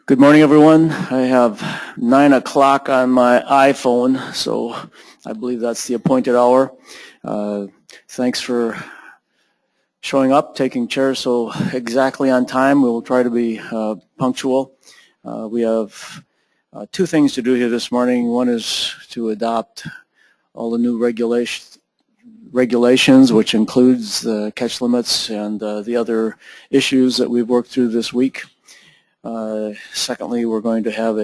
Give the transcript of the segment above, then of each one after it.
Good morning, everyone. I have 9 o'clock on my iPhone, so I believe that's the appointed hour. Thanks for showing up, taking chairs so exactly on time. We will try to be punctual. We have two things to do here this morning. One is to adopt all the new regulations, which includes the catch limits and the other issues that we've worked through this week. Secondly, we're going to have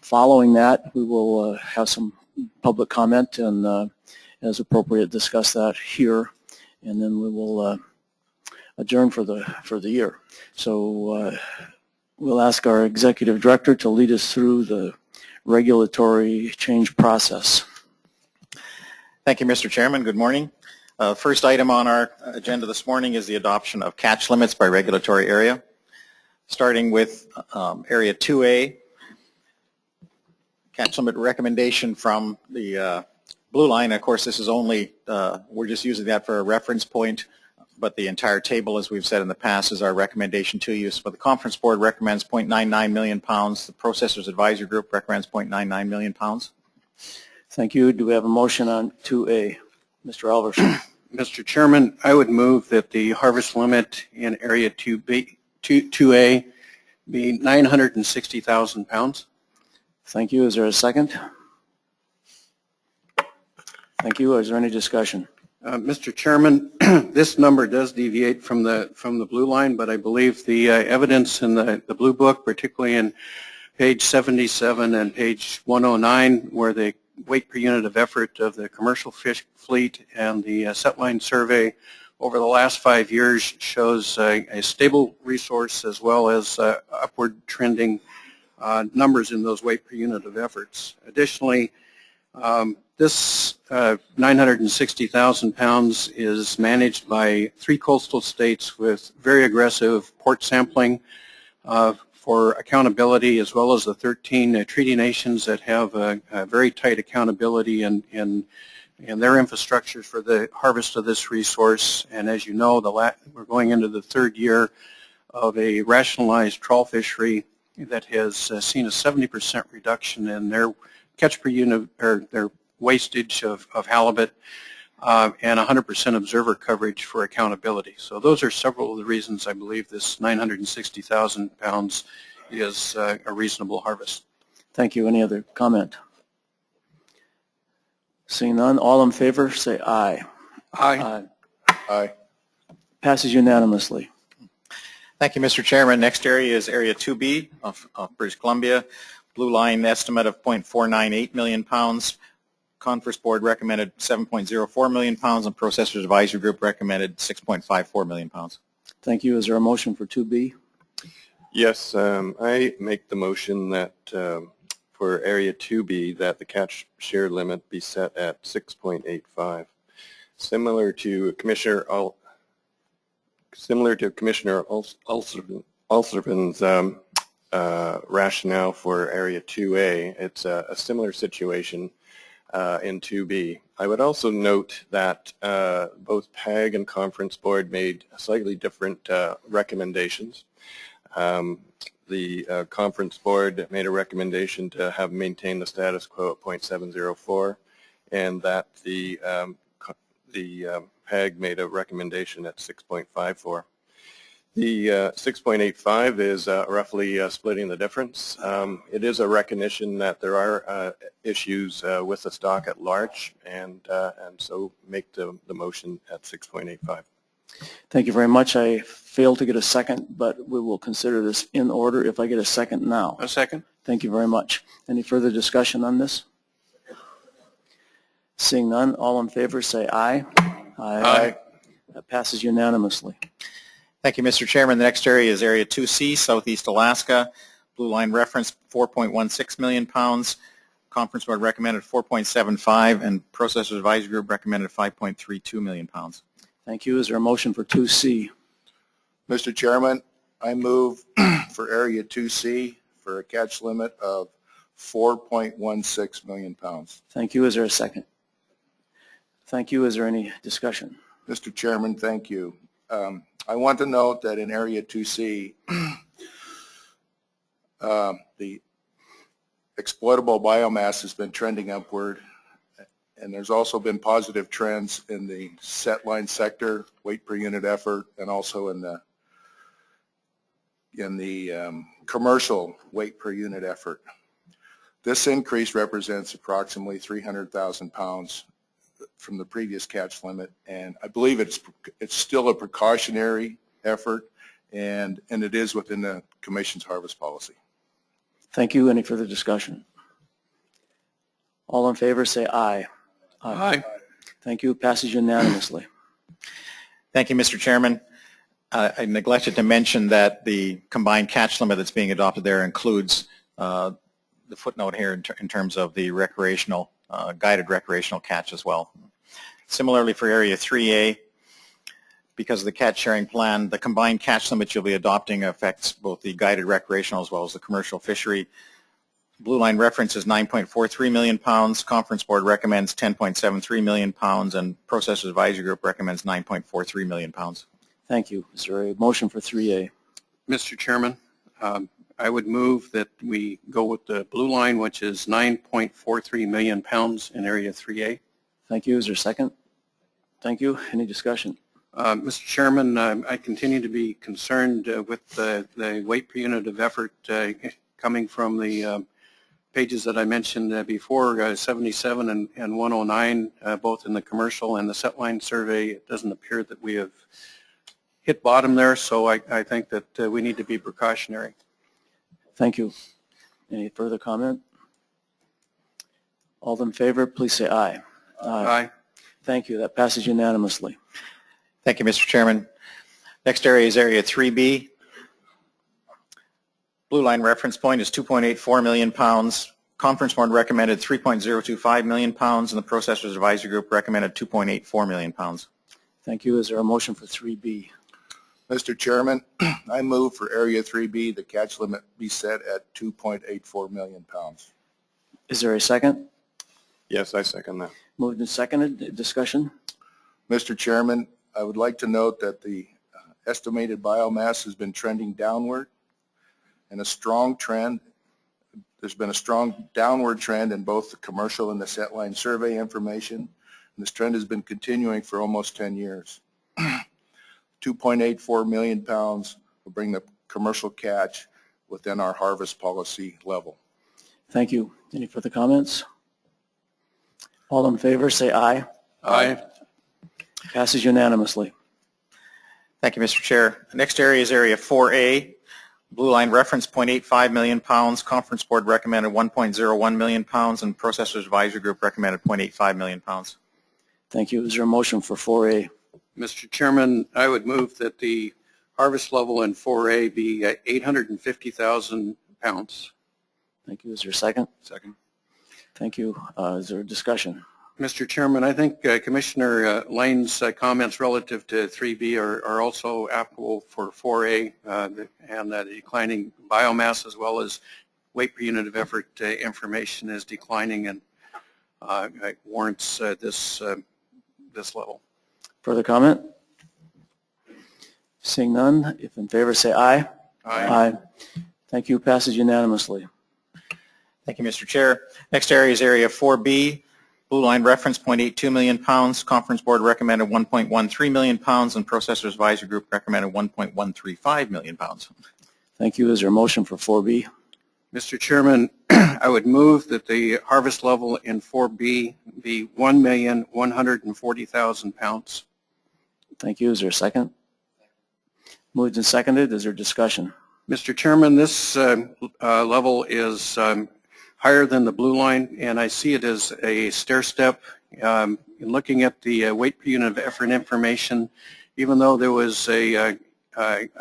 following that, we will have some public comment and as appropriate discuss that here, and then we will adjourn for the year. So we'll ask our executive director to lead us through the regulatory change process. Thank you, Mr. Chairman. Good morning. First item on our agenda this morning is the adoption of catch limits by regulatory area. Starting with Area 2A, catch limit recommendation from the blue line. Of course, this is only, we're just using that for a reference point, but the entire table, as we've said in the past, is our recommendation to you. So the conference board recommends 0.99 million pounds. The processors advisory group recommends 0.99 million pounds. Thank you. Do we have a motion on 2A? Mr. Alverson. Mr. Chairman, I would move that the harvest limit in Area 2A be 960,000 pounds. Thank you. Is there a second? Thank you. Is there any discussion? Mr. Chairman, this number does deviate from the blue line, but I believe the evidence in the blue book, particularly in page 77 and page 109, where the weight per unit of effort of the commercial fish fleet and the set line survey over the last 5 years shows a stable resource as well as upward trending numbers in those weight per unit of efforts. Additionally, this 960,000 pounds is managed by 3 coastal states with very aggressive port sampling for accountability, as well as the 13 treaty nations that have a very tight accountability in their infrastructures for the harvest of this resource. And as you know, we're going into the 3rd year of a rationalized trawl fishery that has seen a 70% reduction in their catch per unit, or their wastage of halibut, and 100% observer coverage for accountability. So those are several of the reasons I believe this 960,000 pounds is a reasonable harvest. Thank you. Any other comment? Seeing none, all in favor say aye. Aye. Aye. Passes unanimously. Thank you, Mr. Chairman. Next area is Area 2B of British Columbia. Blue line estimate of 0.498 million pounds. Conference board recommended 7.04 million pounds, and processors advisory group recommended 6.54 million pounds. Thank you. Is there a motion for 2B? Yes, I make the motion that for Area 2B that the catch share limit be set at 6.85. Similar to Commissioner Ulsterman's rationale for Area 2A, it's a similar situation in 2B. I would also note that both PAG and Conference Board made slightly different recommendations. The Conference Board made a recommendation to have maintained the status quo at 0.704, and that the PAG made a recommendation at 6.54. The 6.85 is roughly splitting the difference. It is a recognition that there are issues with the stock at large, and so make the motion at 6.85. Thank you very much. I failed to get a second, but we will consider this in order if I get a second now. A second. Thank you very much. Any further discussion on this? Seeing none, all in favor say aye. Aye. That passes unanimously. Thank you, Mr. Chairman. The next area is Area 2C, Southeast Alaska. Blue line reference 4.16 million pounds. Conference board recommended 4.75, and processors advisory group recommended 5.32 million pounds. Thank you. Is there a motion for 2C? Mr. Chairman, I move for Area 2C for a catch limit of 4.16 million pounds. Thank you. Is there a second? Thank you. Is there any discussion? Mr. Chairman, thank you. I want to note that in Area 2C, The exploitable biomass has been trending upward, and there's also been positive trends in the set line sector, weight per unit effort, and also in the commercial weight per unit effort. This increase represents approximately 300,000 pounds from the previous catch limit, and I believe it's still a precautionary effort, and it is within the Commission's harvest policy. Thank you. Any further discussion? All in favor say aye. Aye. Thank you. Passes unanimously. Thank you, Mr. Chairman. I neglected to mention that the combined catch limit that's being adopted there includes the footnote here in terms of the recreational, guided recreational catch as well. Similarly for Area 3A, because of the catch sharing plan, the combined catch limit you'll be adopting affects both the guided recreational as well as the commercial fishery. Blue line reference is 9.43 million pounds. Conference Board recommends 10.73 million pounds, and Processors Advisory Group recommends 9.43 million pounds. Thank you. Is there a motion for 3A? Mr. Chairman, I would move that we go with the blue line, which is 9.43 million pounds in Area 3A. Thank you. Is there a second? Thank you. Any discussion? Mr. Chairman, I continue to be concerned with the weight per unit of effort coming from the pages that I mentioned before, 77 and 109, both in the commercial and the set line survey. It doesn't appear that we have hit bottom there, so I think that we need to be precautionary. Thank you. Any further comment? All in favor, please say aye. Aye. Thank you. That passes unanimously. Thank you, Mr. Chairman. Next area is Area 3B. Blue line reference point is 2.84 million pounds. Conference Board recommended 3.025 million pounds, and the Processors Advisory Group recommended 2.84 million pounds. Thank you. Is there a motion for 3B? Mr. Chairman, I move for Area 3B, the catch limit be set at 2.84 million pounds. Is there a second? Yes, I second that. Moved and seconded. Discussion? Mr. Chairman, I would like to note that the estimated biomass has been trending downward, and a strong trend. There's been a strong downward trend in both the commercial and the set line survey information, and this trend has been continuing for almost 10 years. 2.84 million pounds will bring the commercial catch within our harvest policy level. Thank you. Any further comments? All in favor, say aye. Aye. Passes unanimously. Thank you, Mr. Chair. The next area is Area 4A. Blue line reference 0.85 million pounds. Conference Board recommended 1.01 million pounds, and Processors Advisory Group recommended 0.85 million pounds. Thank you. Is there a motion for 4A? Mr. Chairman, I would move that the harvest level in 4A be 850,000 pounds. Thank you. Is there a second? Second. Thank you. Is there a discussion? Mr. Chairman, I think Commissioner Lane's comments relative to 3B are also applicable for 4A and the declining biomass as well as weight per unit of effort information is declining and warrants this level. Further comment? Seeing none, if in favor say aye. Aye. Thank you. Passes unanimously. Thank you, Mr. Chair. Next area is Area 4B. Blue line reference 0.82 million pounds. Conference Board recommended 1.13 million pounds, and Processors Advisory Group recommended 1.135 million pounds. Thank you. Is there a motion for 4B? Mr. Chairman, I would move that the harvest level in 4B be 1,140,000 pounds. Thank you. Is there a second? Moved and seconded. Is there discussion? Mr. Chairman, this level is higher than the blue line, and I see it as a stair step. In looking at the weight per unit of effort information, even though there was a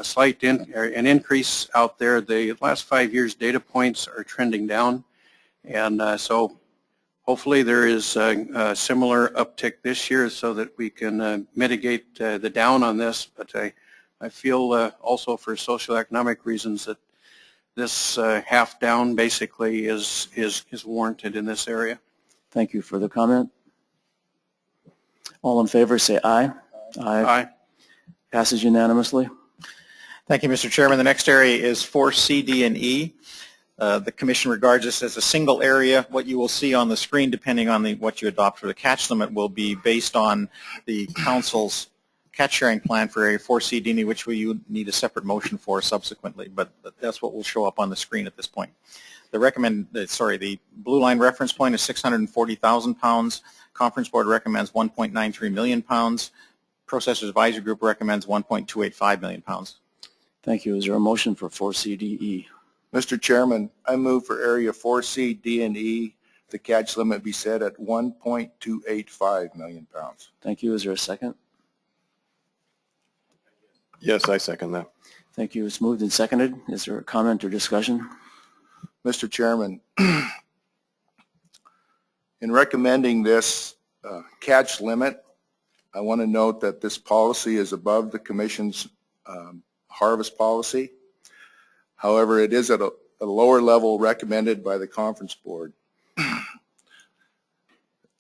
slight an increase out there, the last 5 years data points are trending down, and so hopefully there is a similar uptick this year so that we can mitigate the down on this, but I feel also for socioeconomic reasons that this half down basically is warranted in this area. Thank you for the comment. All in favor say aye. Aye. Passes unanimously. Thank you, Mr. Chairman. The next area is 4C, D, and E. The Commission regards this as a single area. What you will see on the screen, depending on what you adopt for the catch limit, will be based on the Council's catch sharing plan for Area 4C D&E, which we need a separate motion for subsequently, but that's what will show up on the screen at this point. The blue line reference point is 640,000 pounds. Conference Board recommends 1.93 million pounds. Processors Advisory Group recommends 1.285 million pounds. Thank you. Is there a motion for 4CDE? Mr. Chairman, I move for Area 4C D&E, the catch limit be set at 1.285 million pounds. Thank you. Is there a second? Yes, I second that. Thank you. It's moved and seconded. Is there a comment or discussion? Mr. Chairman, in recommending this catch limit, I want to note that this policy is above the Commission's harvest policy. However, it is at a lower level recommended by the Conference Board.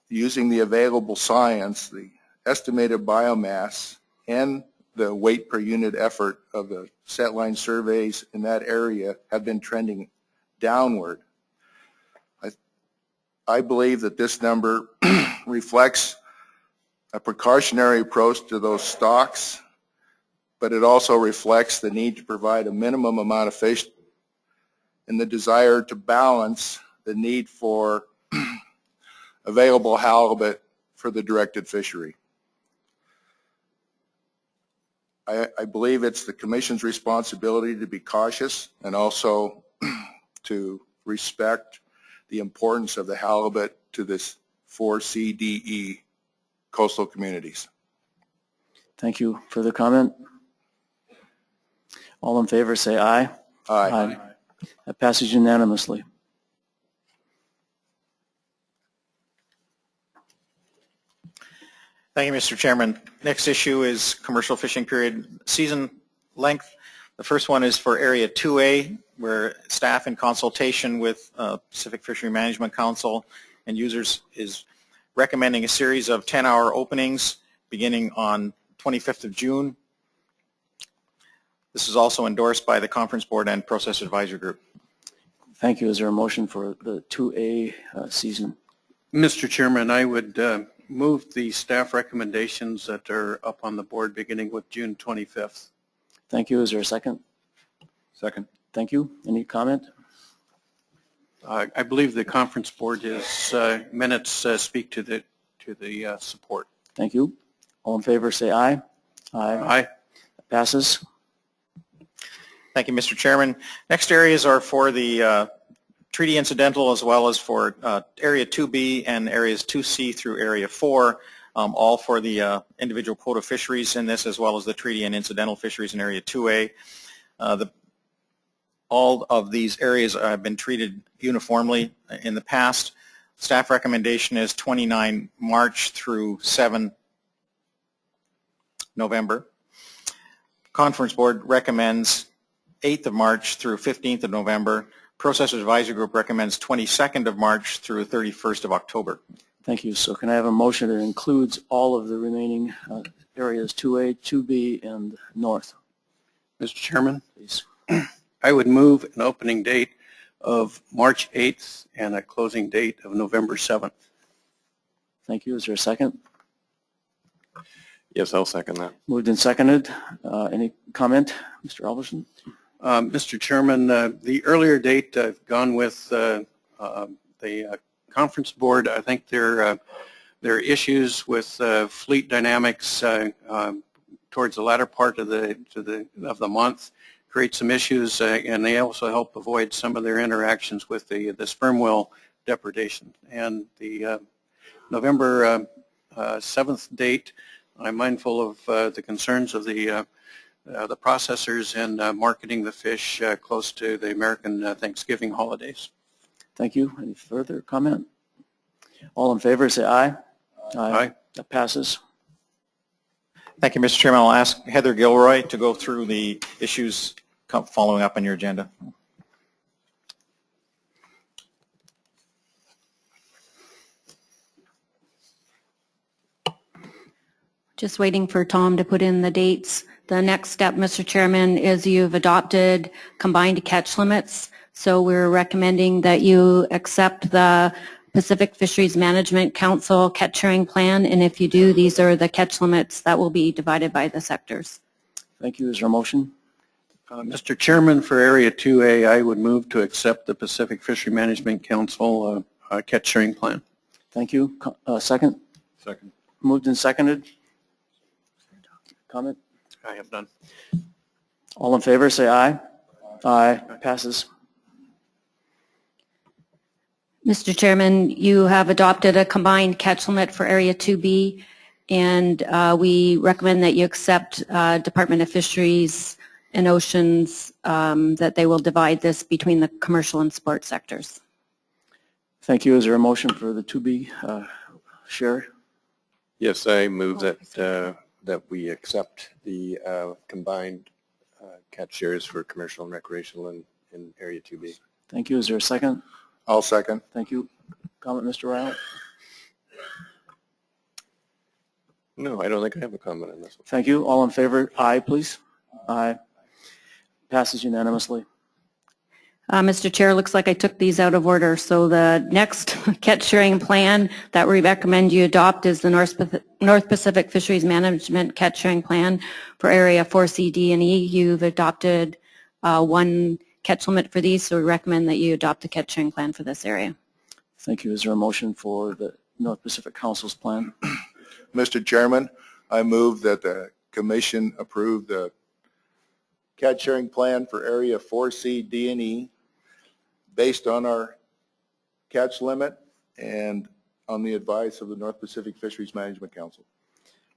Using the available science, the estimated biomass and the weight per unit effort of the set line surveys in that area have been trending downward. I believe that this number reflects a precautionary approach to those stocks, but it also reflects the need to provide a minimum amount of fish and the desire to balance the need for available halibut for the directed fishery. I believe it's the Commission's responsibility to be cautious and also to respect the importance of the halibut to this 4CDE coastal communities. Thank you. Further comment? All in favor say aye. Aye. That passes unanimously. Thank you, Mr. Chairman. Next issue is commercial fishing period season length. The first one is for Area 2A, where staff in consultation with Pacific Fishery Management Council and users is recommending a series of 10-hour openings beginning on 25th of June. This is also endorsed by the Conference Board and Process Advisory Group. Thank you. Is there a motion for the 2A season? Mr. Chairman, I would move the staff recommendations that are up on the board beginning with June 25th. Thank you. Is there a second? Second. Thank you. Any comment? I believe the conference board is minutes speak to the support. Thank you. All in favor say aye. Aye. Passes. Thank you, Mr. Chairman. Next areas are for the treaty incidental as well as for Area 2B and Areas 2C through Area 4, all for the individual quota fisheries in this as well as the treaty and incidental fisheries in Area 2A. All of these areas have been treated uniformly in the past. Staff recommendation is 29 March through 7 November. Conference Board recommends 8th of March through 15th of November. Processors Advisory Group recommends 22nd of March through 31st of October. Thank you. So can I have a motion that includes all of the remaining areas 2A, 2B, and north? Mr. Chairman, Please. I would move an opening date of March 8th and a closing date of November 7th. Thank you. Is there a second? Yes, I'll second that. Moved and seconded. Any comment, Mr. Alverson? Mr. Chairman, the earlier date I've gone with the conference board. I think there are issues with fleet dynamics towards the latter part of the month. Create some issues, and they also help avoid some of their interactions with the sperm whale depredation. And the November 7th date, I'm mindful of the concerns of the processors and marketing the fish close to the American Thanksgiving holidays. Thank you. Any further comment? All in favor say aye. Aye. That passes. Thank you, Mr. Chairman. I'll ask Heather Gilroy to go through the issues following up on your agenda. Just waiting for Tom to put in the dates. The next step, Mr. Chairman, is you've adopted combined catch limits So we're recommending that you accept the Pacific Fisheries Management Council catch sharing plan, and if you do, these are the catch limits that will be divided by the sectors. Thank you. Is there a motion? Mr. Chairman, for Area 2A, I would move to accept the Pacific Fishery Management Council catch sharing plan. Thank you. Second? Second. Moved and seconded. Comment? I have none. All in favor, say aye. Aye. Passes. Mr. Chairman, you have adopted a combined catch limit for Area 2B, and we recommend that you accept Department of Fisheries and Oceans, that they will divide this between the commercial and sport sectors. Thank you. Is there a motion for the 2B share? Yes, I move that we accept the combined catch shares for commercial and recreational in Area 2B. Thank you. Is there a second? I'll second. Thank you. Comment, Mr. Ryle? No, I don't think I have a comment on this one. Thank you. All in favor? Aye, please. Aye. Passes unanimously. Mr. Chair, looks like I took these out of order. So the next catch sharing plan that we recommend you adopt is the North Pacific Fisheries Management Catch Sharing Plan for Area 4C, D, and E. You've adopted one catch limit for these, so we recommend that you adopt the catch sharing plan for this area. Thank you. Is there a motion for the North Pacific Council's plan? Mr. Chairman, I move that the Commission approve the catch sharing plan for Area 4C, D, and E based on our catch limit and on the advice of the North Pacific Fisheries Management Council.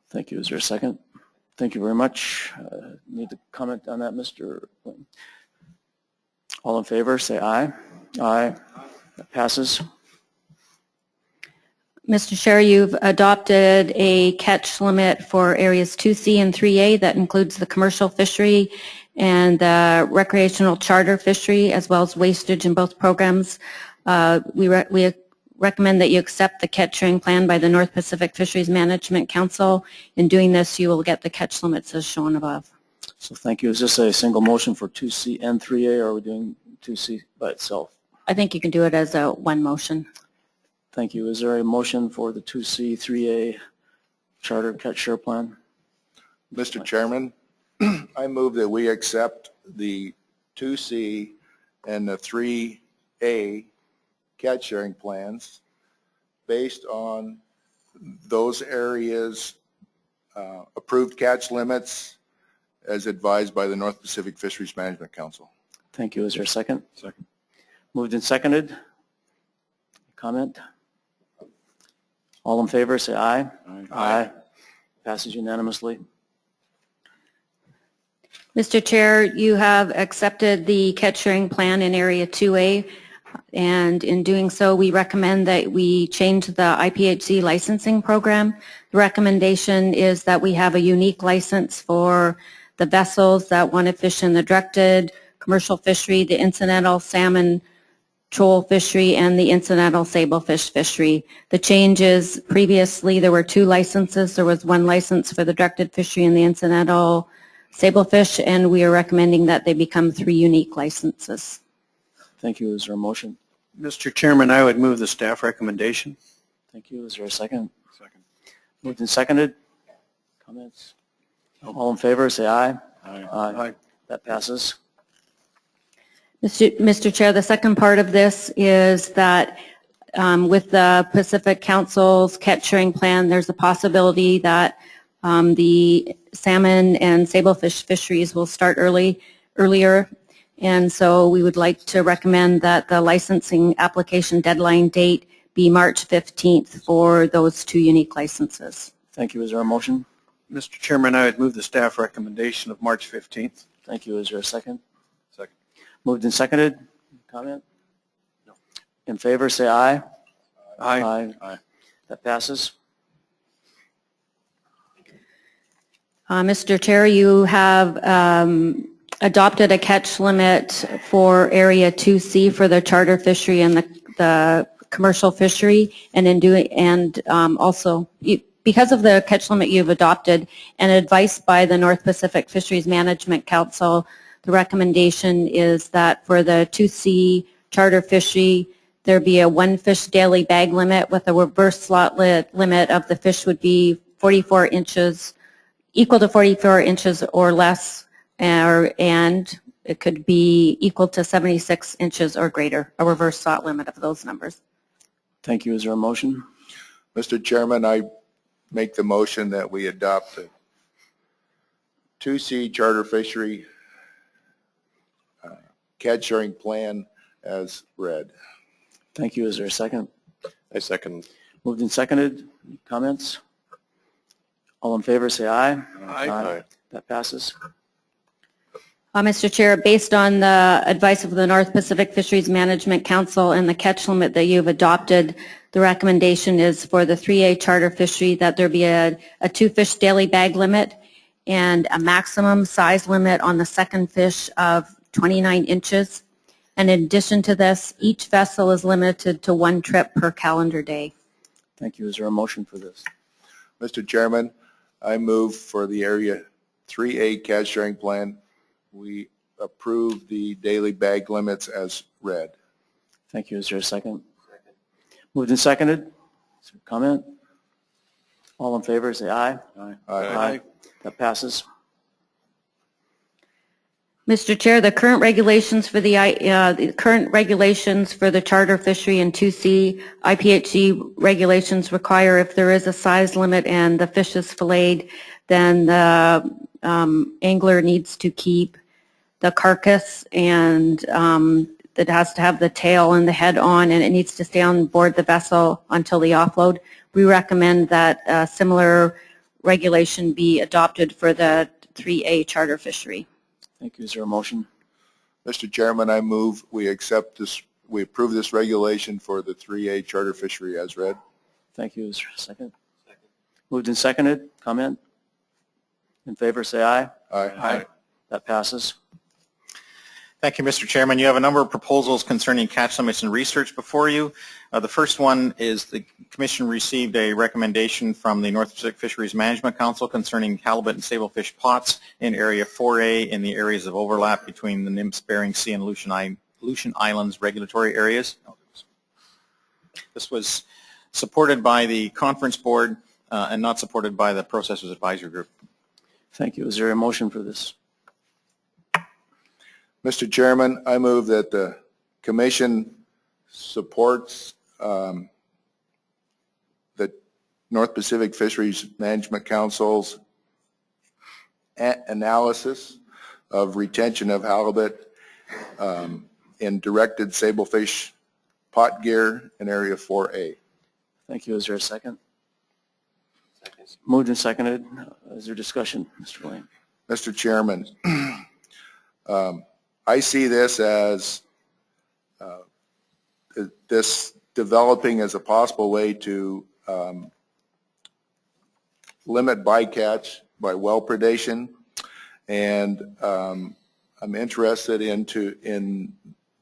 Thank you. Is there a second? Thank you very much. Need to comment on that, Mr. Clinton? All in favor, say aye. Aye. That passes. Mr. Chair, you've adopted a catch limit for areas 2C and 3A that includes the commercial fishery and the recreational charter fishery, as well as wastage in both programs. We recommend that you accept the catch sharing plan by the North Pacific Fisheries Management Council. In doing this, you will get the catch limits as shown above. So thank you. Is this a single motion for 2C and 3A, or are we doing 2C by itself? I think you can do it as a one motion. Thank you. Is there a motion for the 2C, 3A charter catch share plan? Mr. Chairman, I move that we accept the 2C and the 3A catch sharing plans based on those areas' approved catch limits as advised by the North Pacific Fisheries Management Council. Thank you. Is there a second? Second. Moved and seconded. Comment? All in favor, say aye. Aye. Aye. Passes unanimously. Mr. Chair, you have accepted the catch sharing plan in Area 2A, and in doing so, we recommend that we change the IPHC licensing program. The recommendation is that we have a unique license for the vessels that want to fish in the directed commercial fishery, the incidental salmon shoal fishery, and the incidental sablefish fishery. The change is previously there were two licenses. There was one license for the directed fishery and the incidental sablefish, and we are recommending that they become 3 unique licenses. Thank you. Is there a motion? Mr. Chairman, I would move the staff recommendation. Thank you. Is there a second? Second. Moved and seconded. Comments? All in favor, say aye. Aye. Aye. That passes. Mr. Chair, the second part of this is that with the Pacific Council's catch sharing plan, there's a possibility that the salmon and sablefish fisheries will start earlier, and so we would like to recommend that the licensing application deadline date be March 15th for those 2 unique licenses. Thank you. Is there a motion? Mr. Chairman, I would move the staff recommendation of March 15th. Thank you. Is there a second? Second. Moved and seconded. Comment? No. In favor, say aye. Aye. Aye. That passes. Mr. Chair, you have adopted a catch limit for Area 2C for the charter fishery and the commercial fishery, and also because of the catch limit you've adopted and advice by the North Pacific Fisheries Management Council, The recommendation is that for the 2C charter fishery, there be a 1 fish daily bag limit with a reverse slot limit of the fish would be 44 inches, equal to 44 inches or less, and it could be equal to 76 inches or greater, a reverse slot limit of those numbers. Thank you. Is there a motion? Mr. Chairman, I make the motion that we adopt the 2C charter fishery catch sharing plan as read. Thank you. Is there a second? I second. Moved and seconded. Comments? All in favor, say aye. Aye. That passes. Mr. Chair, based on the advice of the North Pacific Fisheries Management Council and the catch limit that you've adopted, the recommendation is for the 3A charter fishery that there be a 2 fish daily bag limit and a maximum size limit on the second fish of 29 inches. And in addition to this, each vessel is limited to 1 trip per calendar day. Thank you. Is there a motion for this? Mr. Chairman, I move for the Area 3A catch sharing plan, we approve the daily bag limits as read. Thank you. Is there a second? Moved and seconded. Is there a comment? All in favor, say aye. Aye. That passes. Mr. Chair, the current regulations for the charter fishery and 2C IPHC regulations require if there is a size limit and the fish is filleted, then the angler needs to keep the carcass, and it has to have the tail and the head on, and it needs to stay on board the vessel until the offload. We recommend that a similar regulation be adopted for the 3A charter fishery. Thank you. Is there a motion? Mr. Chairman, I move we accept this, we approve this regulation for the 3A charter fishery as read. Thank you. Is there a second? Second. Moved and seconded. Comment? In favor, say aye. Aye. That passes. Thank you, Mr. Chairman. You have a number of proposals concerning catch limits and research before you. The first one is the Commission received a recommendation from the North Pacific Fisheries Management Council concerning halibut and sablefish pots in Area 4A in the areas of overlap between the Nymphs, Bering Sea, and Aleutian Islands regulatory areas. This was supported by the Conference Board and not supported by the Processors Advisory Group. Thank you. Is there a motion for this? Mr. Chairman, I move that the Commission supports the North Pacific Fisheries Management Council's analysis of retention of halibut in directed sablefish pot gear in Area 4A. Thank you. Is there a second? Second. Moved and seconded. Is there discussion, Mr. Blaine? Mr. Chairman, I see this as this developing as a possible way to limit bycatch by well predation, and I'm interested in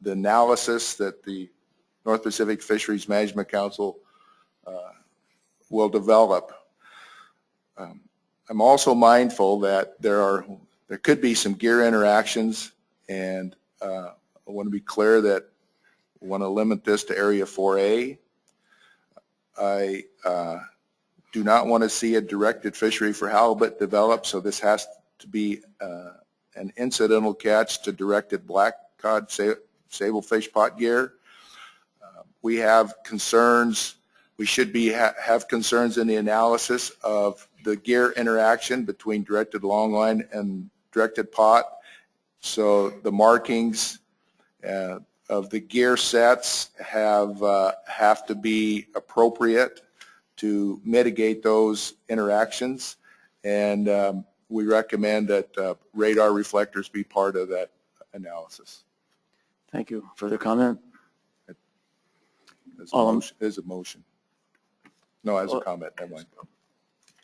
the analysis that the North Pacific Fisheries Management Council will develop. I'm also mindful that there could be some gear interactions, and I want to be clear that I want to limit this to Area 4A. I do not want to see a directed fishery for halibut develop, so this has to be an incidental catch to directed black cod sablefish pot gear. We have concerns. We should have concerns in the analysis of the gear interaction between directed longline and directed pot. So the markings of the gear sets have to be appropriate to mitigate those interactions, and we recommend that radar reflectors be part of that analysis. Thank you. Further comment? As a motion. No, as a comment. Never mind.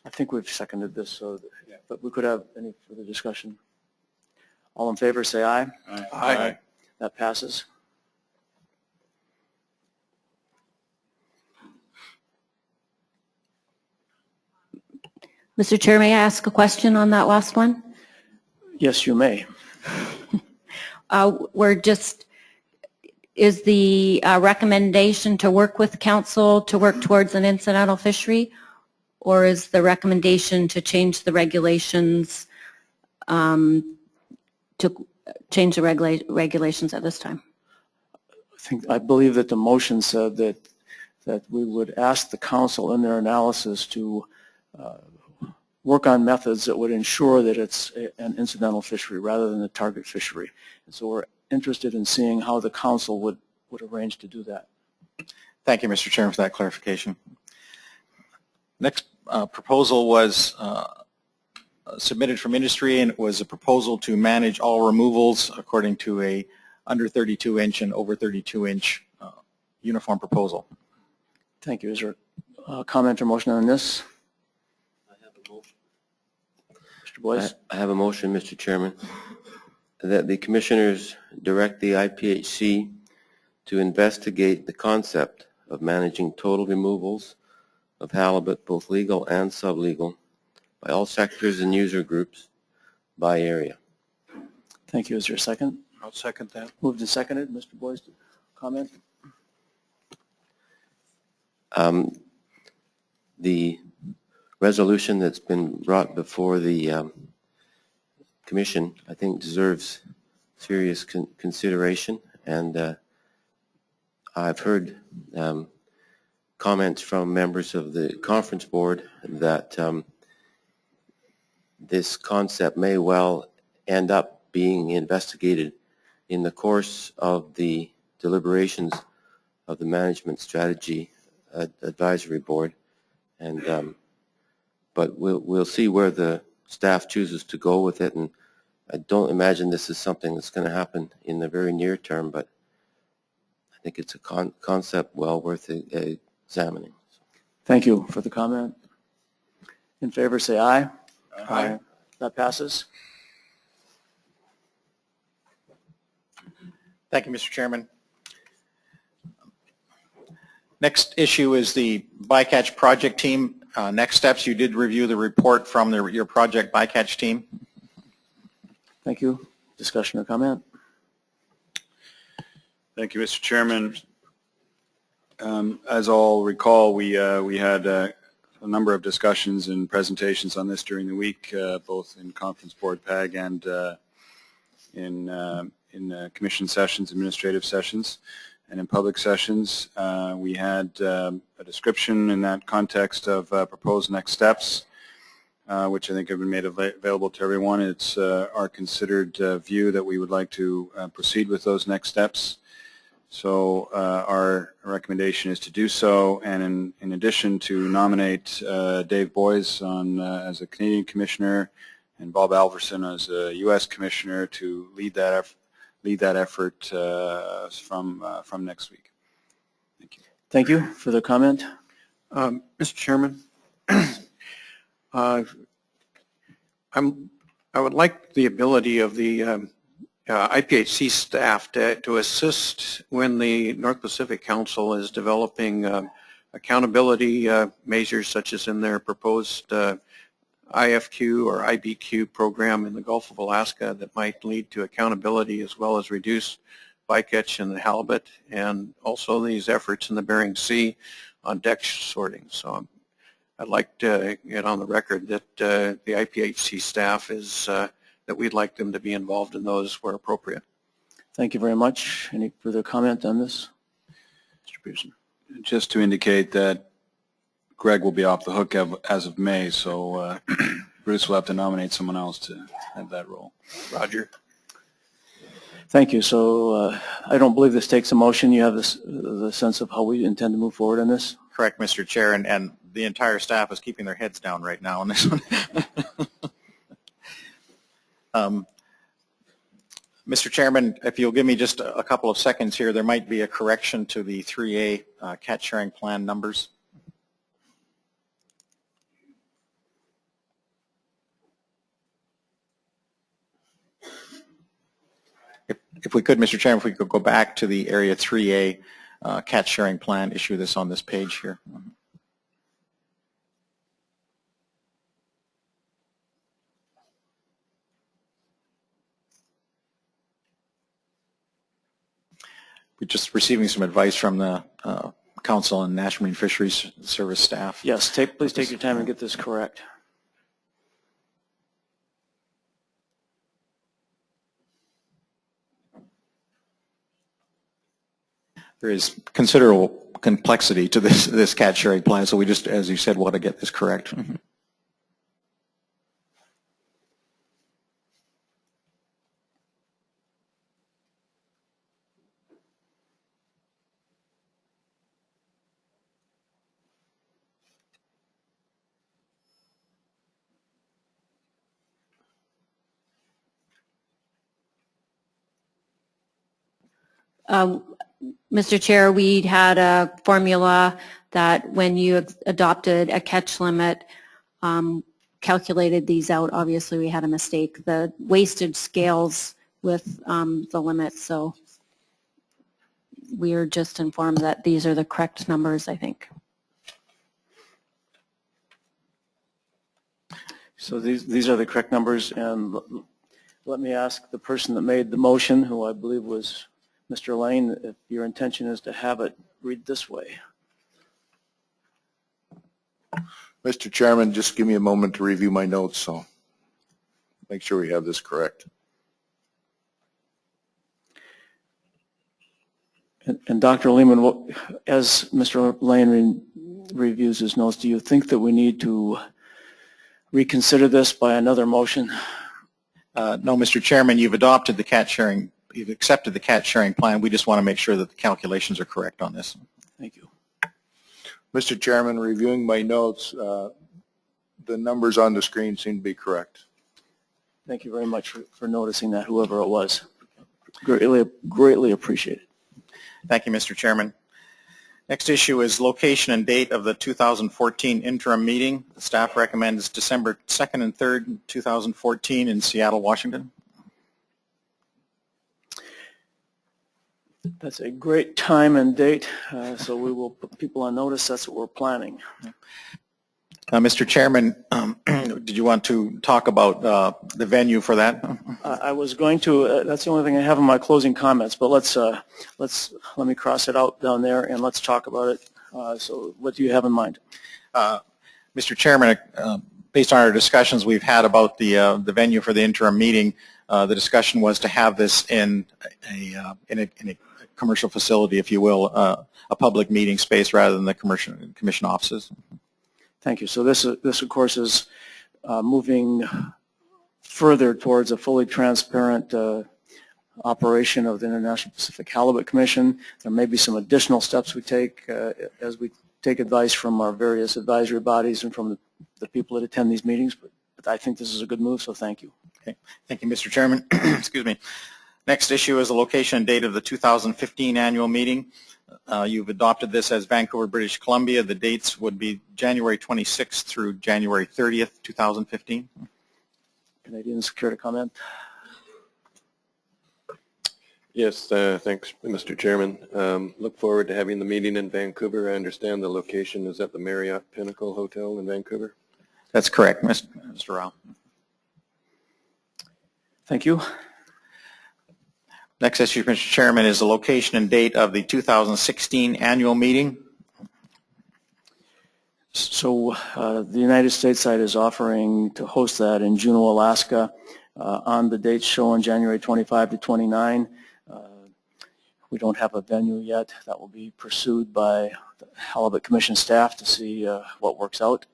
I think we've seconded this, so but we could have any further discussion. All in favor, say aye. Aye. Aye. That passes. Mr. Chair, may I ask a question on that last one? Yes, you may. we're just, is the recommendation to work with council to work towards an incidental fishery, or is the recommendation to change the regulations, to change the regulations at this time? I believe that the motion said that we would ask the council in their analysis to work on methods that would ensure that it's an incidental fishery rather than a target fishery. And so we're interested in seeing how the council would arrange to do that. Thank you, Mr. Chairman, for that clarification. Next proposal was submitted from industry, and it was a proposal to manage all removals according to a under 32-inch and over 32-inch uniform proposal. Thank you. Is there a comment or motion on this? I have a motion. Mr. Boyce? I have a motion, Mr. Chairman, that the commissioners direct the IPHC to investigate the concept of managing total removals of halibut, both legal and sublegal, by all sectors and user groups by area. Thank you. Is there a second? I'll second that. Moved and seconded. Mr. Boyce, comment? The resolution that's been brought before the commission, I think, deserves serious consideration, and I've heard comments from members of the conference board that this concept may well end up being investigated in the course of the deliberations of the Management Strategy Advisory Board, and but we'll see where the staff chooses to go with it, and I don't imagine this is something that's going to happen in the very near term, but I think it's a concept well worth examining. Thank you for the comment. In favor, say aye. Aye. That passes. Thank you, Mr. Chairman. Next issue is the bycatch project team. Next steps, you did review the report from your project bycatch team. Thank you. Discussion or comment? Thank you, Mr. Chairman. As all recall, we had a number of discussions and presentations on this during the week, both in conference board PAG and in commission sessions, administrative sessions, and in public sessions. We had a description in that context of proposed next steps, which I think have been made available to everyone. It's our considered view that we would like to proceed with those next steps. So our recommendation is to do so, and in addition to nominate Dave Boyce as a Canadian commissioner and Bob Alverson as a U.S. commissioner to lead that effort from next week. Thank you. Thank you for the comment. Mr. Chairman, I would like the ability of the IPHC staff to assist when the North Pacific Council is developing accountability measures, such as in their proposed IFQ or IBQ program in the Gulf of Alaska, that might lead to accountability as well as reduce bycatch in the halibut, and also these efforts in the Bering Sea on deck sorting. So I'd like to get on the record that the IPHC staff is that we'd like them to be involved in those where appropriate. Thank you very much. Any further comment on this? Mr. Pearson. Just to indicate that Greg will be off the hook as of May, so Bruce will have to nominate someone else to have that role. Roger. Thank you. So I don't believe this takes a motion. You have the sense of how we intend to move forward on this? Correct, Mr. Chair, and the entire staff is keeping their heads down right now on this one. Mr. Chairman, if you'll give me just a couple of seconds here, there might be a correction to the 3A catch sharing plan numbers. If we could, Mr. Chairman, if we could go back to the Area 3A catch sharing plan, issue this on this page here. We're just receiving some advice from the Council and National Marine Fisheries Service staff. Yes, please take your time and get this correct. There is considerable complexity to this cat sharing plan, so we just, as you said, want to get this correct. Mr. Chair, we had a formula that when you adopted a catch limit, calculated these out. Obviously, we had a mistake. The wastage scales with the limit, so we are just informed that these are the correct numbers, I think. So these are the correct numbers, and let me ask the person that made the motion, who I believe was Mr. Lane, if your intention is to have it read this way. Mr. Chairman, just give me a moment to review my notes, so make sure we have this correct. And Dr. Lehman, as Mr. Lane reviews his notes, do you think that we need to reconsider this by another motion? No, Mr. Chairman, you've adopted the cat sharing. You've accepted the cat sharing plan. We just want to make sure that the calculations are correct on this. Thank you. Mr. Chairman, reviewing my notes, the numbers on the screen seem to be correct. Thank you very much for noticing that, whoever it was. Greatly appreciate it. Thank you, Mr. Chairman. Next issue is location and date of the 2014 interim meeting. The staff recommends December 2nd and 3rd, 2014 in Seattle, Washington. That's a great time and date, so we will put people on notice. That's what we're planning. Mr. Chairman, did you want to talk about the venue for that? I was going to. That's the only thing I have in my closing comments. But let me cross it out down there and let's talk about it. So, what do you have in mind? Mr. Chairman, based on our discussions we've had about the venue for the interim meeting, the discussion was to have this in a commercial facility, if you will, a public meeting space rather than the commission offices. Thank you. So this of course is moving further towards a fully transparent operation of the International Pacific Halibut Commission. There may be some additional steps we take as we take advice from our various advisory bodies and from the people that attend these meetings, but I think this is a good move, so thank you. Okay. Thank you, Mr. Chairman. Excuse me. Next issue is the location and date of the 2015 annual meeting. You've adopted this as Vancouver, British Columbia. The dates would be January 26th through January 30th, 2015. Canadians care to comment? Yes, thanks, Mr. Chairman. Look forward to having the meeting in Vancouver. I understand the location is at the Marriott Pinnacle Hotel in Vancouver. That's correct, Mr. Rao. Thank you. Next issue, Mr. Chairman, is the location and date of the 2016 annual meeting. So the United States side is offering to host that in Juneau, Alaska on the dates shown January 25 to 29. We don't have a venue yet. That will be pursued by the Halibut Commission staff to see what works out.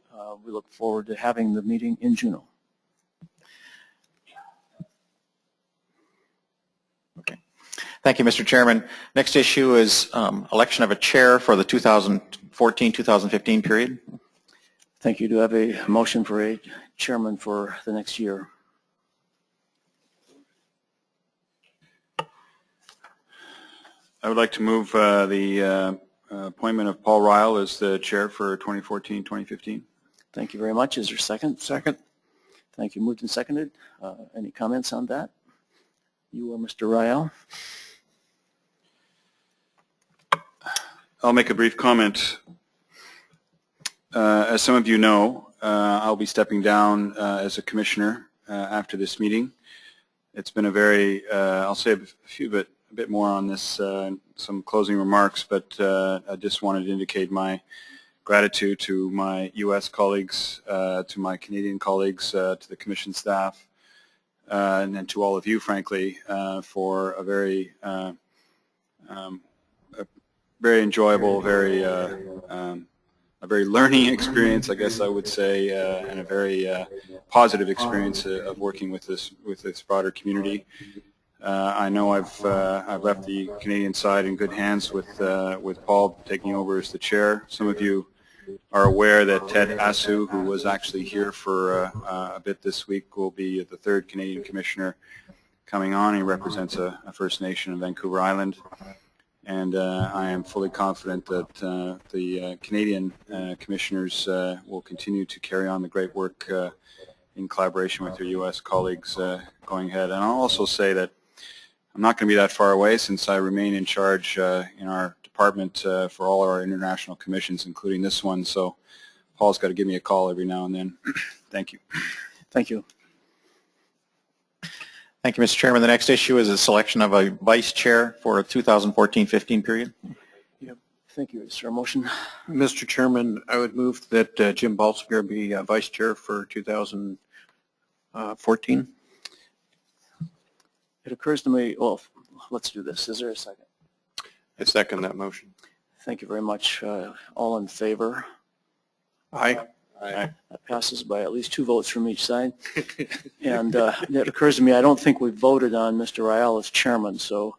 We look forward to having the meeting in Juneau. Okay. Thank you, Mr. Chairman. Next issue is election of a chair for the 2014-2015 period. Thank you. Do I have a motion for a chairman for the next year? I would like to move the appointment of Paul Ryle as the chair for 2014-2015. Thank you very much. Is there a second? Second. Thank you. Moved and seconded. Any comments on that? You or Mr. Ryle? I'll make a brief comment. As some of you know, I'll be stepping down as a commissioner after this meeting. It's been a very, I'll say a bit more on this, some closing remarks, but I just wanted to indicate my gratitude to my U.S. colleagues, to my Canadian colleagues, to the Commission staff, and then to all of you, frankly, for a very enjoyable, a very learning experience, I guess I would say, and a very positive experience of working with this broader community. I know I've left the Canadian side in good hands with Paul taking over as the chair. Some of you are aware that Ted Asu, who was actually here for a bit this week, will be the third Canadian commissioner coming on. He represents a First Nation in Vancouver Island. And I am fully confident that the Canadian commissioners will continue to carry on the great work in collaboration with their U.S. colleagues going ahead. And I'll also say that I'm not going to be that far away, since I remain in charge in our department for all our international commissions, including this one. So Paul's got to give me a call every now and then. Thank you. Thank you. Thank you, Mr. Chairman. The next issue is a selection of a vice chair for a 2014-15 period. Yep. Thank you. Is there a motion? Mr. Chairman, I would move that Jim Balsiger be vice chair for 2014. It occurs to me, well, let's do this. Is there a second? I second that motion. Thank you very much. All in favor? Aye. Aye. That passes by at least 2 votes from each side. And it occurs to me, I don't think we voted on Mr. Rial as chairman, so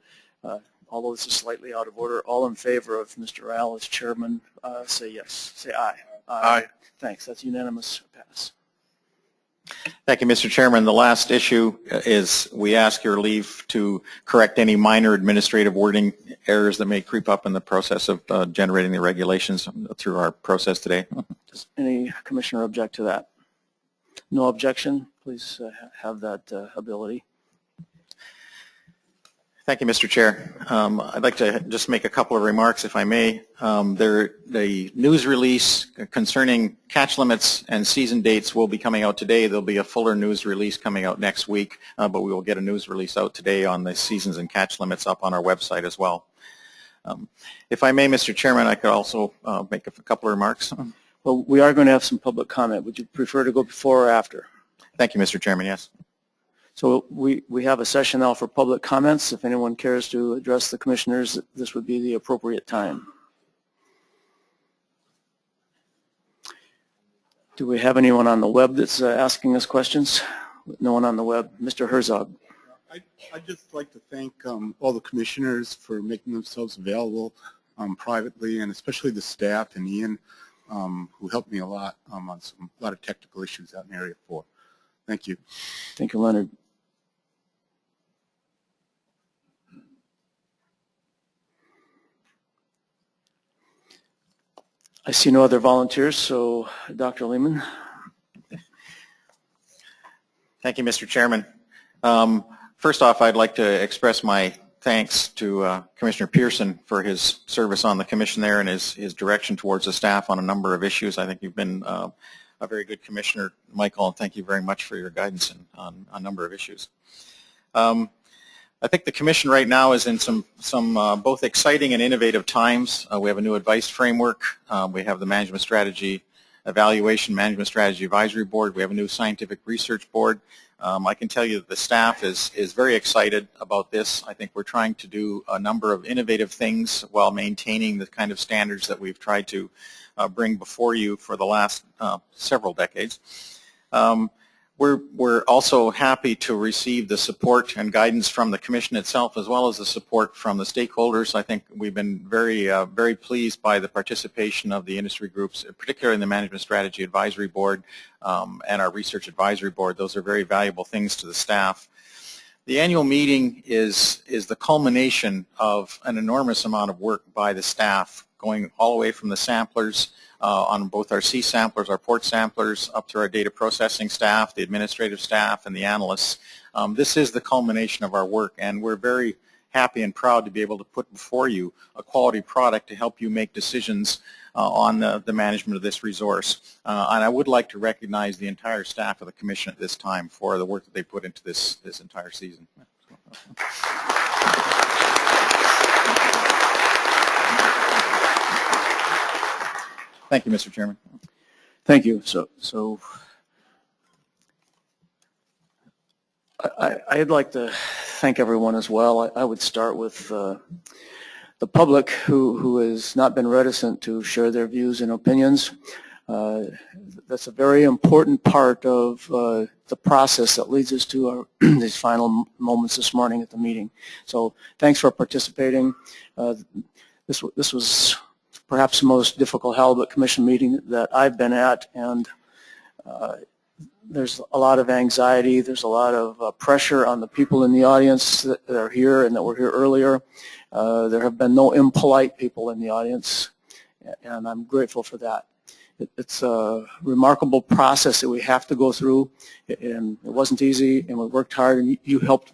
although this is slightly out of order, all in favor of Mr. Rial as chairman, say yes. Say aye. Aye. Thanks. That's unanimous pass. Thank you, Mr. Chairman. The last issue is we ask your leave to correct any minor administrative wording errors that may creep up in the process of generating the regulations through our process today. Does any commissioner object to that? No objection. Please have that ability. Thank you, Mr. Chair. I'd like to just make a couple of remarks, if I may. The news release concerning catch limits and season dates will be coming out today. There'll be a fuller news release coming out next week, but we will get a news release out today on the seasons and catch limits up on our website as well. If I may, Mr. Chairman, I could also make a couple of remarks. Well, we are going to have some public comment. Would you prefer to go before or after? Thank you, Mr. Chairman. Yes. So we have a session now for public comments. If anyone cares to address the commissioners, this would be the appropriate time. Do we have anyone on the web that's asking us questions? No one on the web. Mr. Herzog. I'd just like to thank all the commissioners for making themselves available privately, and especially the staff and Ian, who helped me a lot on a lot of technical issues out in Area 4. Thank you. Thank you, Leonard. I see no other volunteers, so Dr. Lehman. Thank you, Mr. Chairman. First off, I'd like to express my thanks to Commissioner Pearson for his service on the commission there and his direction towards the staff on a number of issues. I think you've been a very good commissioner, Michael, and thank you very much for your guidance on a number of issues. I think the commission right now is in some both exciting and innovative times. We have a new advice framework. We have the Management Strategy Evaluation Management Strategy Advisory Board. We have a new Scientific Research Board. I can tell you that the staff is very excited about this. I think we're trying to do a number of innovative things while maintaining the kind of standards that we've tried to bring before you for the last several decades. We're also happy to receive the support and guidance from the Commission itself, as well as the support from the stakeholders. I think we've been very pleased by the participation of the industry groups, particularly in the Management Strategy Advisory Board and our Research Advisory Board. Those are very valuable things to the staff. The annual meeting is the culmination of an enormous amount of work by the staff, going all the way from the samplers on both our sea samplers, our port samplers, up to our data processing staff, the administrative staff, and the analysts. This is the culmination of our work, and we're very happy and proud to be able to put before you a quality product to help you make decisions on the management of this resource. And I would like to recognize the entire staff of the Commission at this time for the work that they put into this entire season. Thank you, Mr. Chairman. Thank you. I'd like to thank everyone as well. I would start with the public who has not been reticent to share their views and opinions. That's a very important part of the process that leads us to these final moments this morning at the meeting. So thanks for participating. This was perhaps the most difficult Halibut Commission meeting that I've been at, and there's a lot of anxiety, there's a lot of pressure on the people in the audience that are here and that were here earlier. There have been no impolite people in the audience, and I'm grateful for that. It's a remarkable process that we have to go through, and it wasn't easy, and we worked hard, and you helped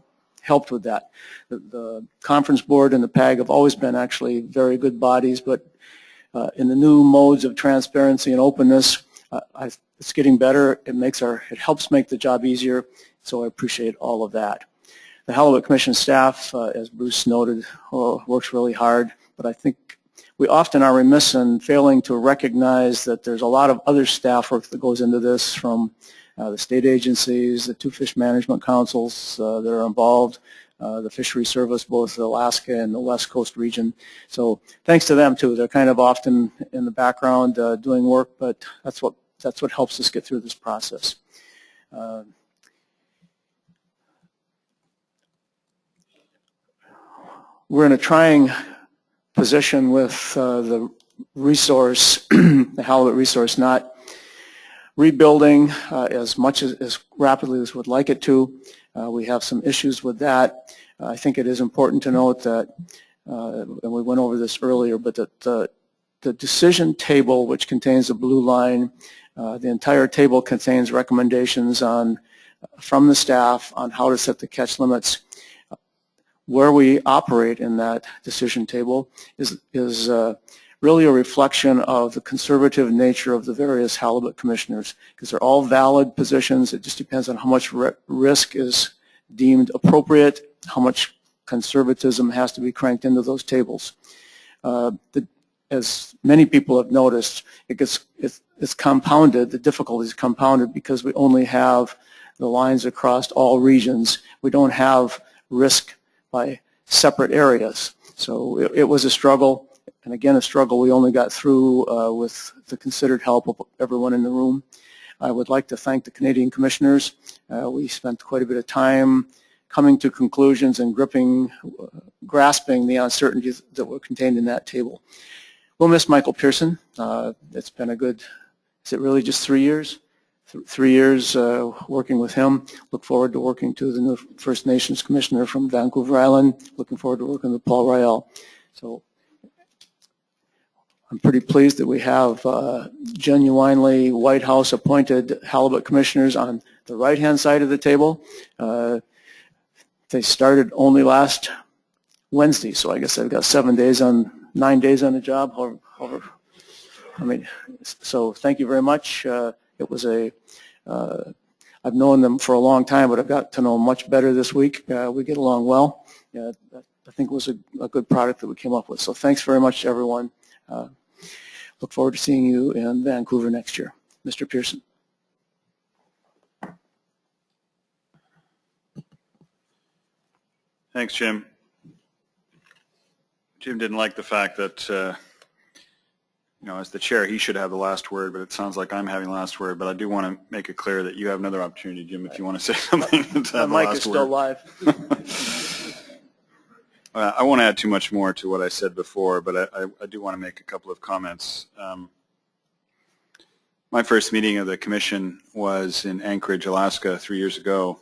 with that. The conference board and the PAG have always been actually very good bodies, but in the new modes of transparency and openness, it's getting better. It helps make the job easier, so I appreciate all of that. The Halibut Commission staff, as Bruce noted, works really hard, but I think we often are remiss in failing to recognize that there's a lot of other staff work that goes into this, from the state agencies, the two fish management councils that are involved, the fishery service, both Alaska and the West Coast region. So thanks to them too. They're kind of often in the background doing work, but that's what helps us get through this process. We're in a trying position with the resource, the halibut resource, not rebuilding as much as rapidly as we'd like it to. We have some issues with that. I think it is important to note that, and we went over this earlier, but that the decision table, which contains the blue line, the entire table contains recommendations from the staff on how to set the catch limits. Where we operate in that decision table is really a reflection of the conservative nature of the various halibut commissioners, because they're all valid positions. It just depends on how much risk is deemed appropriate, how much conservatism has to be cranked into those tables. As many people have noticed, it's compounded, the difficulty is compounded because we only have the lines across all regions. We don't have risk by separate areas. So it was a struggle, and again a struggle we only got through with the considered help of everyone in the room. I would like to thank the Canadian commissioners. We spent quite a bit of time coming to conclusions and grasping the uncertainties that were contained in that table. We'll miss Michael Pearson. It's been a good, is it really just 3 years? 3 years working with him. Look forward to working to the new First Nations Commissioner from Vancouver Island. Looking forward to working with Paul Rael. So I'm pretty pleased that we have genuinely White House appointed halibut commissioners on the right-hand side of the table. They started only last Wednesday, so I guess I've got 9 days on the job. So thank you very much. It was I've known them for a long time, but I've got to know them much better this week. We get along well. I think it was a good product that we came up with. So thanks very much to everyone. Look forward to seeing you in Vancouver next year. Mr. Pearson. Thanks, Jim. Jim didn't like the fact that as the chair, he should have the last word, but it sounds like I'm having the last word. But I do want to make it clear that you have another opportunity, Jim, if you want to say something. The mic is still live. I won't add too much more to what I said before, but I do want to make a couple of comments. My first meeting of the commission was in Anchorage, Alaska 3 years ago,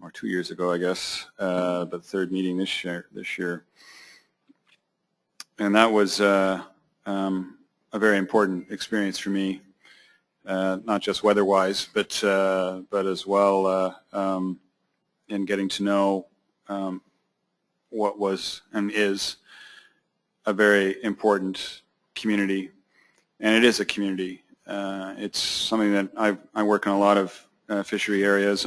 or 2 years ago, I guess, but the third meeting this year. And that was a very important experience for me, not just weather-wise, but as well in getting to know what was and is a very important community, and it is a community. It's something that I work in a lot of fishery areas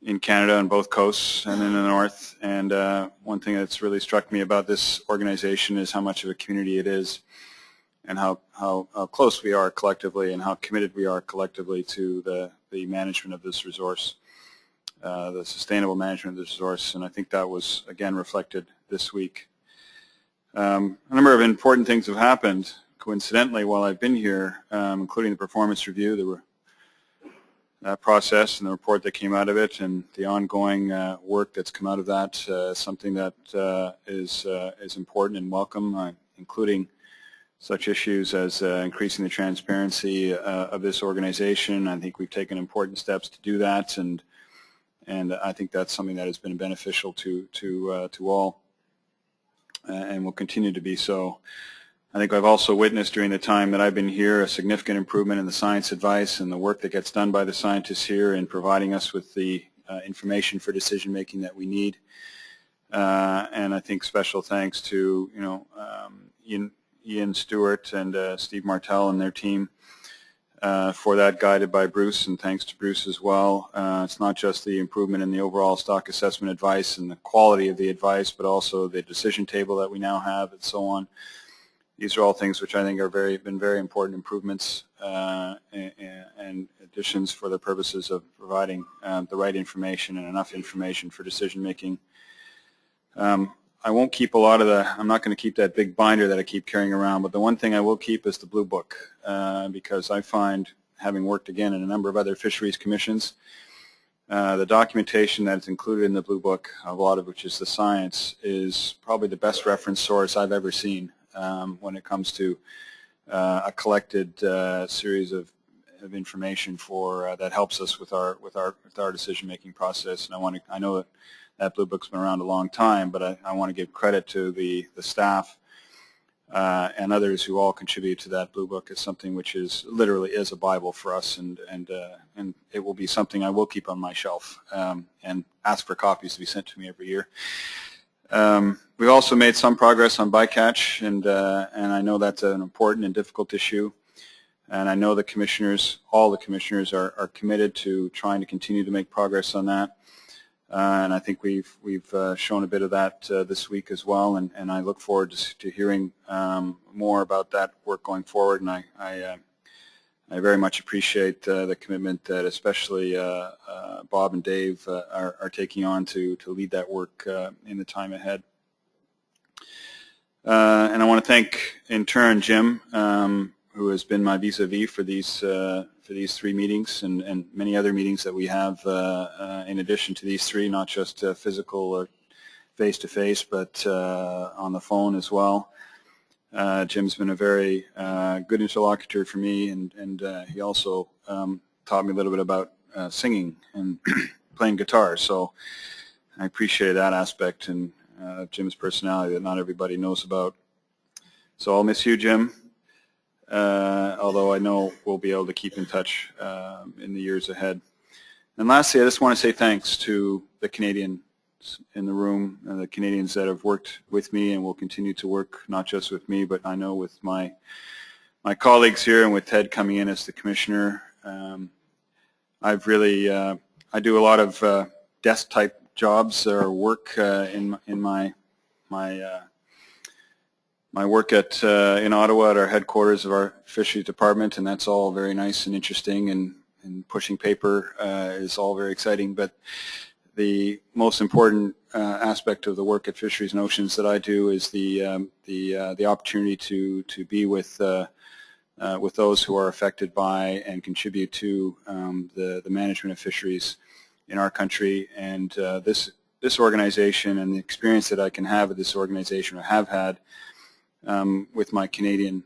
in Canada on both coasts and in the north, and one thing that's really struck me about this organization is how much of a community it is. and how close we are collectively and how committed we are collectively to the management of this resource, the sustainable management of this resource, and I think that was again reflected this week. A number of important things have happened coincidentally while I've been here, including the performance review, that process and the report that came out of it, and the ongoing work that's come out of that, something that is important and welcome, including such issues as increasing the transparency of this organization. I think we've taken important steps to do that, and I think that's something that has been beneficial to all, and will continue to be so. I think I've also witnessed during the time that I've been here a significant improvement in the science advice and the work that gets done by the scientists here in providing us with the information for decision making that we need. And I think special thanks to Ian Stewart and Steve Martell and their team for that, guided by Bruce, and thanks to Bruce as well. It's not just the improvement in the overall stock assessment advice and the quality of the advice, but also the decision table that we now have and so on. These are all things which I think are been very important improvements and additions for the purposes of providing the right information and enough information for decision making. I won't keep a lot of I'm not going to keep that big binder that I keep carrying around, but the one thing I will keep is the Blue Book, because I find, having worked again in a number of other fisheries commissions, the documentation that's included in the Blue Book, a lot of which is the science, is probably the best reference source I've ever seen when it comes to a collected series of information for that helps us with our decision-making process. And I know that Blue Book's been around a long time, but I want to give credit to the staff and others who all contribute to that Blue Book. As something which is literally is a Bible for us, and it will be something I will keep on my shelf and ask for copies to be sent to me every year. We've also made some progress on bycatch, and I know that's an important and difficult issue. And I know the commissioners, all the commissioners, are committed to trying to continue to make progress on that. And I think we've shown a bit of that this week as well. And I look forward to hearing more about that work going forward. And I very much appreciate the commitment that especially Bob and Dave are taking on to lead that work in the time ahead. And I want to thank, in turn, Jim, who has been my vis-a-vis for these three meetings and many other meetings that we have in addition to these three, not just physical or face-to-face, but on the phone as well. Jim's been a very good interlocutor for me, and he also taught me a little bit about singing and playing guitar, so I appreciate that aspect and Jim's personality that not everybody knows about. So I'll miss you, Jim, although I know we'll be able to keep in touch in the years ahead. And lastly, I just want to say thanks to the Canadians in the room, and the Canadians that have worked with me and will continue to work, not just with me, but I know with my colleagues here and with Ted coming in as the commissioner. I've really, I do a lot of desk-type jobs or work in my work in Ottawa at our headquarters of our fisheries department, and that's all very nice and interesting, and pushing paper is all very exciting. But the most important aspect of the work at Fisheries and Oceans that I do is the opportunity to be with those who are affected by and contribute to the management of fisheries in our country. And this organization and the experience that I can have with this organization, or have had with my Canadian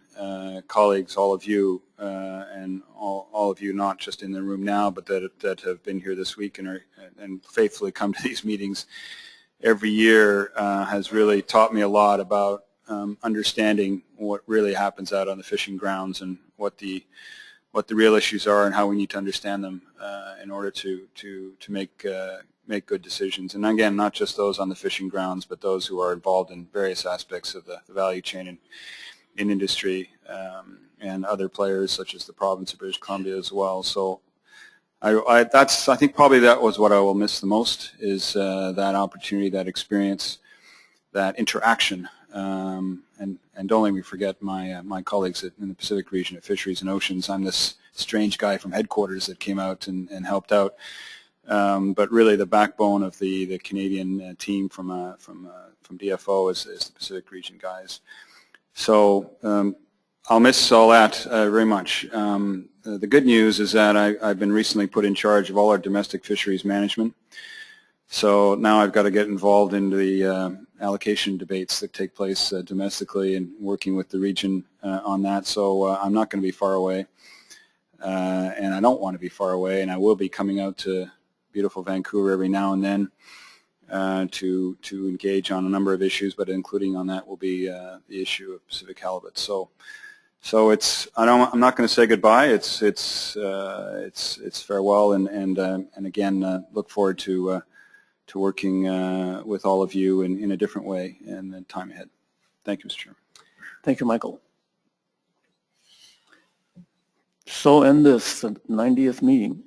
colleagues, all of you, and all of you not just in the room now, but that have been here this week and faithfully come to these meetings every year, has really taught me a lot about understanding what really happens out on the fishing grounds and what the real issues are and how we need to understand them in order to make good decisions. And again, not just those on the fishing grounds, but those who are involved in various aspects of the value chain in industry and other players such as the province of British Columbia as well. So I think probably that was what I will miss the most, is that opportunity, that experience, that interaction and don't let me forget my colleagues in the Pacific region of Fisheries and Oceans. I'm this strange guy from headquarters that came out and helped out. But really the backbone of the Canadian team from DFO is the Pacific region guys. So I'll miss all that very much. The good news is that I've been recently put in charge of all our domestic fisheries management. So now I've got to get involved in the allocation debates that take place domestically and working with the region on that. So I'm not going to be far away, and I don't want to be far away, and I will be coming out to beautiful Vancouver every now and then to engage on a number of issues, but including on that will be the issue of Pacific halibut. So it's I'm not going to say goodbye. It's farewell, and again look forward to working with all of you in a different way in the time ahead. Thank you, Mr. Chairman. Thank you, Michael. So end this, the 90th meeting.